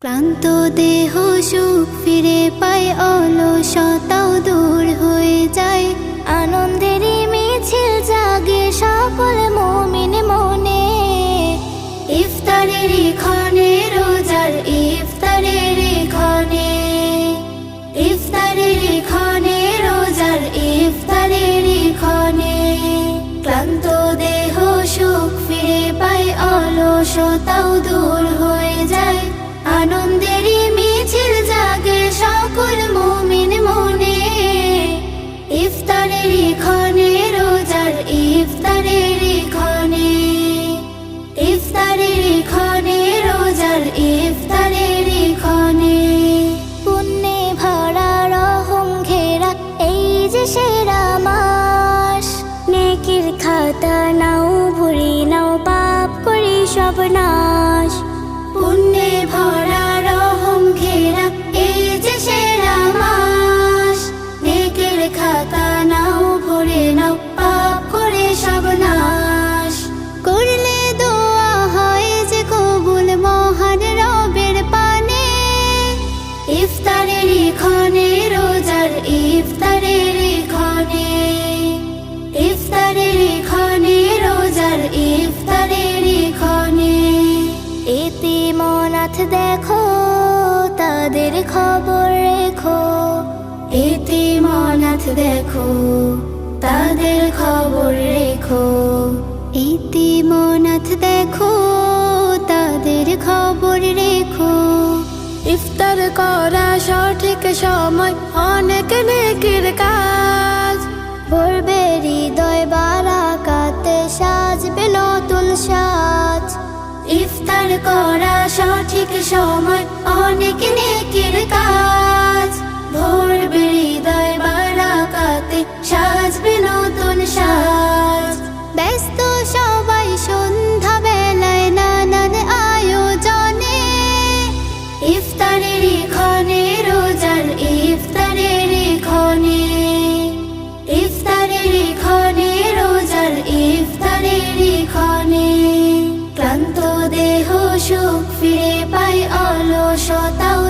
ক্লান্ত দেহ সুখ ফিরে পায়, অলসতাও দূর হয়ে যায়। আনন্দেরই মিছিল জাগে সকল মুমিন মনে। ইফতারের ক্ষণে, রোজার ইফতারের ক্ষণে, ইফতারের ক্ষণে, রোজার ইফতারের ক্ষণে। ক্লান্ত দেহ সুখ ফিরে পায়, অলসতাও দূর হয়ে যায়। আনন্দেরই মিছিল জাগে সকল মুমিন মনে। ইফতারের ক্ষণে, রোজার ইফতারের ক্ষণে, ইফতারের ক্ষণে, রোজার ইফতারের ক্ষণে। পুণ্যে ভরা রহম ঘেরা এই যে সেরা মাস। নেকির খাতা নাও ভরি নাও, পাপ করি সব নাশ। পুণ্যে ভরা রহম ঘেরা এই যে সেরা মাস। নেকের খাতা নাও ভরে নাও, পাপ করে সব নাশ। করলে দোয়া হয় যে কবুল মহান রবের পানে। ইফতারের ক্ষণে, রোজার ইফতারের ক্ষণে, ইফতারের ক্ষণে, রোজার ইফতারের ক্ষণে। এতিম অনাথ দেখো, তাদের খবর রেখো। এতিম অনাথ দেখো, তাদের খবর রেখো। এতিম অনাথ দেখো, তাদের খবর রেখো। ইফতার করা সঠিক সময়, অনেক নেকির কাজ। ভরবে হৃদয় বারাকাতে, সাজবে নতুন সাজ। ইফতার করা সঠিক সময়, অনেক নেকির কাজ। ভরবে হৃদয় বারাকাতে, সাজবে নতুন সাজ। ব্যস্ত সবাই সন্ধ্যা বেলায় নানান আয়োজনে। ইফতারের ক্ষণে, রোজার ইফতারের ক্ষণে, ইফতারের ক্ষণে, রোজার ইফতারের ক্ষণে। ক্লান্ত দেহ সুখ ফিরে পায়, অলসতাও